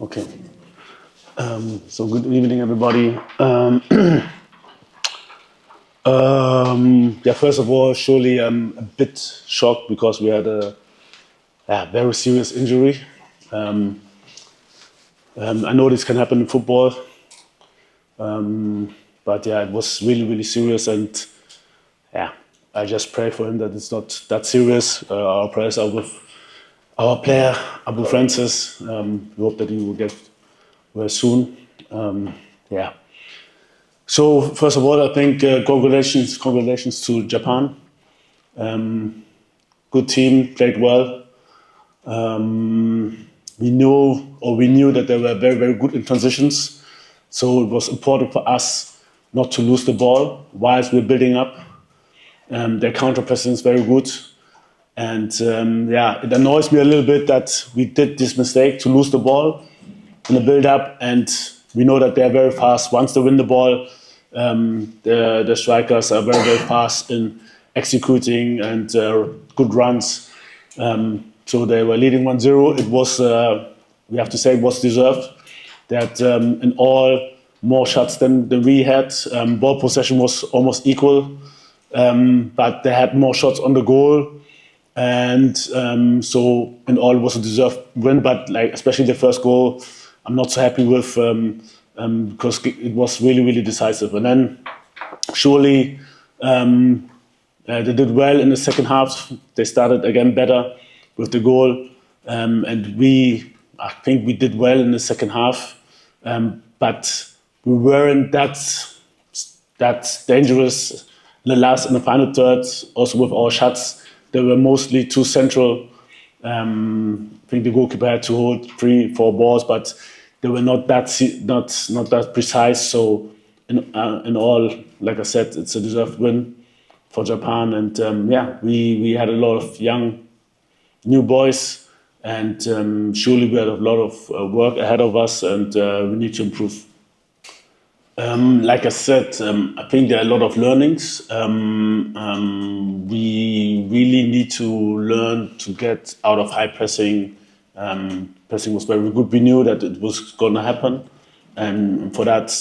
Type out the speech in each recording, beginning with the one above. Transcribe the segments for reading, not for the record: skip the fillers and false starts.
Okay. So good evening, everybody. Yeah, first of all, surely I'm a bit shocked because we had a very serious injury. I know this can happen in football, but yeah, it was really, really serious, and yeah, I just pray for him that it's not that serious. Our prayers are with our player, Abu Francis. We hope that he will get well soon. Yeah. So first of all, I think congratulations to Japan. Good team, played well. We knew that they were very, very good in transitions. So it was important for us not to lose the ball whilst we're building up. Their counter pressing is very good. And it annoys me a little bit that we did this mistake to lose the ball in the build-up, and we know that they're very fast. Once they win the ball, the strikers are very, very fast in executing and good runs. So they were leading 1-0. It was, we have to say, it was deserved. They had in all more shots than we had. Ball possession was almost equal, but they had more shots on the goal. And so in all, it was a deserved win. But like especially the first goal, I'm not so happy with because it was really, really decisive. And then surely they did well in the second half. They started again better with the goal, and I think we did well in the second half, but we weren't that dangerous in the final third. Also with our shots, they were mostly too central. I think the goalkeeper had to hold 3-4 balls, but they were not that precise. So in all, like I said, it's a deserved win for Japan. And we had a lot of young new boys, and surely we had a lot of work ahead of us, and we need to improve. Like I said, I think there are a lot of learnings. We really need to learn to get out of high pressing. Pressing was very good. We knew that it was going to happen. And for that,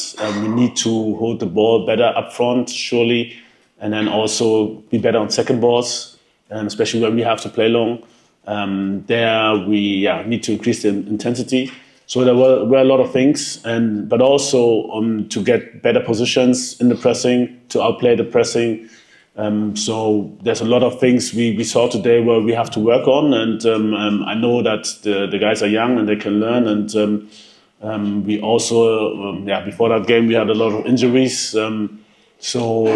we need to hold the ball better up front, surely, and then also be better on second balls, and especially when we have to play long. There we need to increase the intensity. So there were a lot of things, but also to get better positions in the pressing, to outplay the pressing. So there's a lot of things we saw today where we have to work on, and I know that the guys are young and they can learn. And we also, before that game, we had a lot of injuries. So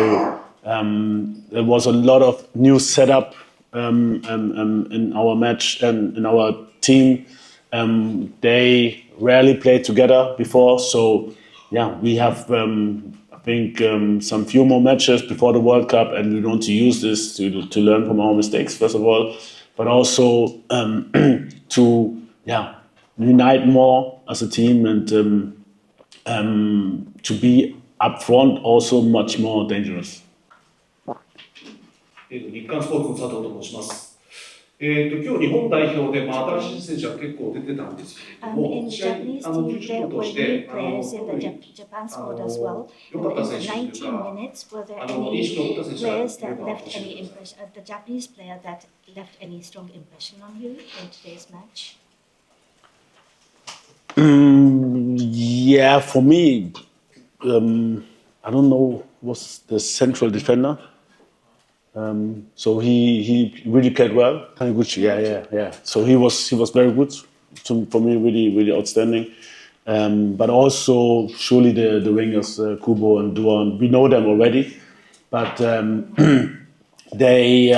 there was a lot of new setup in our match and in our team. They rarely played together before, so we have I think some few more matches before the World Cup, and we want to use this to learn from our mistakes first of all, but also to unite more as a team, and to be up front also much more dangerous. 日刊スポーツの佐藤と申します。今日日本代表で、新しい選手が結構出てたんですけれども、試合準備としてJapan squad as well. In the 19 minutes, were there any players that left any impression? The Japanese player that left any strong impression on you in today's match? Yeah, for me, I don't know, was the central defender. So he really played well. Taniguchi, yeah. So he was very good. For me, really, really outstanding. But also surely the wingers, Kubo and Duan, we know them already. But they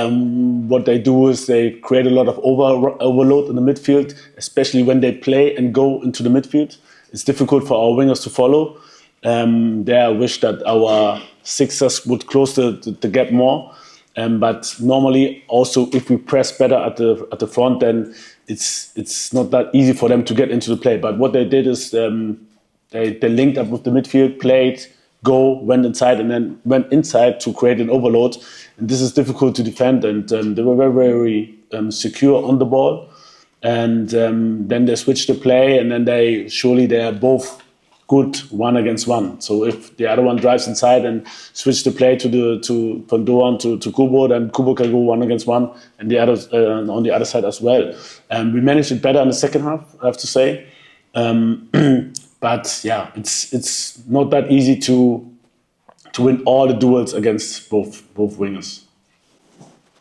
what they do is they create a lot of overload in the midfield, especially when they play and go into the midfield. It's difficult for our wingers to follow. There, I wish that our sixers would close the gap more. But normally, also, if we press better at the front, then it's not that easy for them to get into the play. But what they did is they linked up with the midfield, played, went inside, and then went inside to create an overload. And this is difficult to defend. And they were very, very secure on the ball. and then they switch the play, and then they are both good 1-against-1. So if the other one drives inside and switch the play to Pondoan to Kubo, then Kubo can go 1-against-1, and the others on the other side as well. We managed it better in the second half, I have to say. But yeah, it's not that easy to win all the duels against both wingers.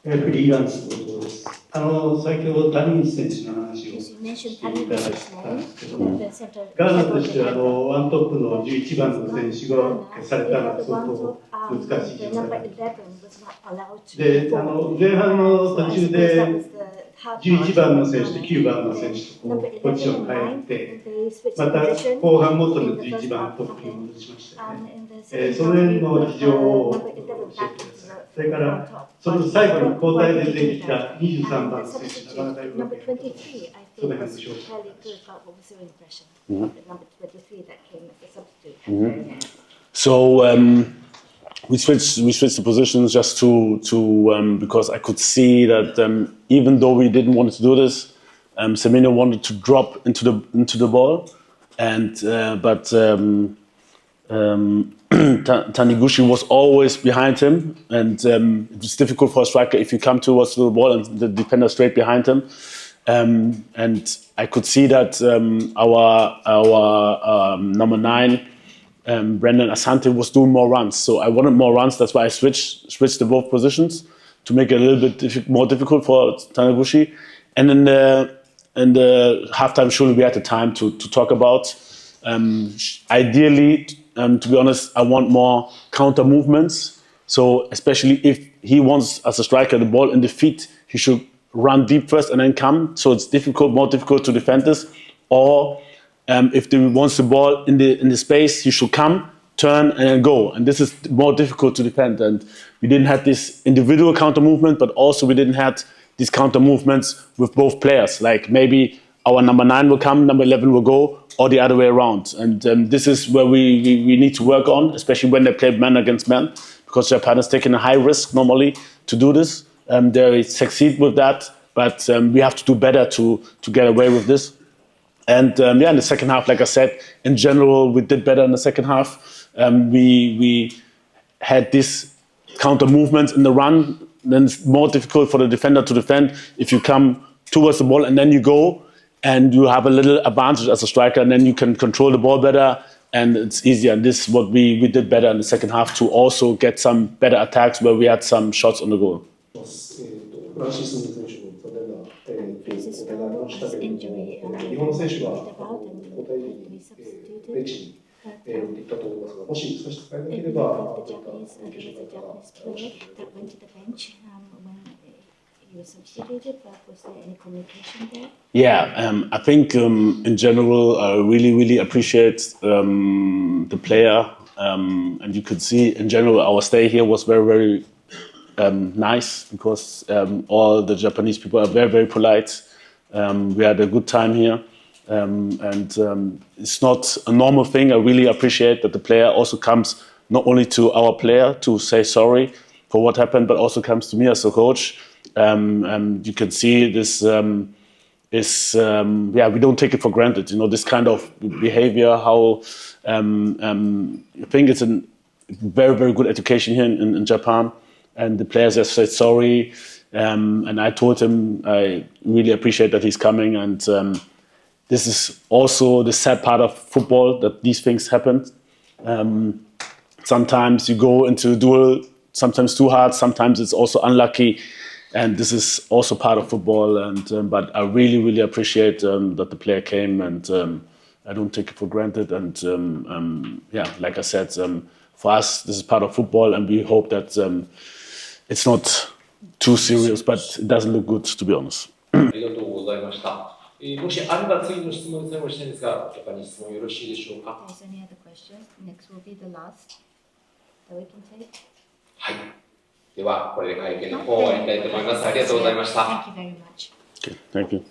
フリーランスのことです。先ほど谷口選手の話を Yes, し you mentioned ていただい Taniguchi's たん name. ですけども、 The center, ガーナとしてはワントップの11番の選手が消されたのは the 相 ones 当 of 難しい the 状 number 態 11 was not allowed to で、 perform. 前半の So I 途中 suppose で that was the hard 11 part 番の for 選手と Ghana. 9番の選手とこ Number うポジション 11 変 and え 9, て、 they switched また position 後半もと in の the 11 first 番 half トップに and 戻しましたよ then ね。 in the second そ half れ we の put 非常を number 11 back into それか the ら on top. その But 最後に what 交代 did で he 出て do きた then? 23 And 番 the の選手なかなか substitute, よく number やって 23, I そう think なん was でしょうか。 fairly good. What was your impression of the number 23 that came as a substitute? So we switched the positions just to because I could see that even though we didn't want to do this, Semino wanted to drop into the ball, and but Taniguchi was always behind him, and it was difficult for a striker if you come towards the ball and the defender straight behind him. And I could see that our number 9, Brendan Asante, was doing more runs. So I wanted more runs. That's why I switched to both positions to make it a little bit more difficult for Taniguchi. And in the halftime, surely we had the time to talk about. Ideally, to be honest, I want more counter movements. So especially if he wants, as a striker, the ball in the feet, he should run deep first and then come. So it's more difficult to defend this. Or if he wants the ball in the space, he should come, turn, and then go. And this is more difficult to defend. And we didn't have this individual counter movement, but also we didn't have these counter movements with both players. Like maybe our number 9 will come, number 11 will go, or the other way around. And this is where we need to work on, especially when they play man against man, because Japan is taking a high risk normally to do this. They succeed with that, but we have to do better to get away with this. And in the second half, like I said, in general, we did better in the second half. We had these counter movements in the run. Then it's more difficult for the defender to defend if you come towards the ball and then you go, and you have a little advantage as a striker, and then you can control the ball better, and it's easier. And this is what we did better in the second half to also get some better attacks where we had some shots on the goal. フランシス・選手の残念な交代がありましたけれども、 injury 日本の選手が about 交代時 and we に substituted. ベンチに行っていったと思いますが、もし少し使えなけ If れ you ば、 look ど at う the か Japanese, there was a Japanese player that went to the bench when he was substituted, but was there any communication there? Yeah, I think in general, I really appreciate the player. And you could see in general, our stay here was very nice because all the Japanese people are very polite. We had a good time here. And it's not a normal thing. I really appreciate that the player also comes not only to our player to say sorry for what happened, but also comes to me as a coach. You can see this we don't take it for granted. You know, this kind of behavior, how I think it's a very good education here in Japan. And the players have said sorry. And I told him I really appreciate that he's coming. And this is also the sad part of football, that these things happen. Sometimes you go into a duel, sometimes too hard, sometimes it's also unlucky. And this is also part of football. And but I really appreciate that the player came, and I don't take it for granted. And like I said, for us, this is part of football, and we hope that it's not too serious, but it doesn't look good, to be honest. ありがとうございました。もしあれば次の質問に最後したいんですが、他に質問よろしいでしょうか。 If there's any other questions, next will be the last that we can take. はい。では、これで会見の方を終わりたいと思います。ありがとうございました。 Thank you very much. Okay, thank you.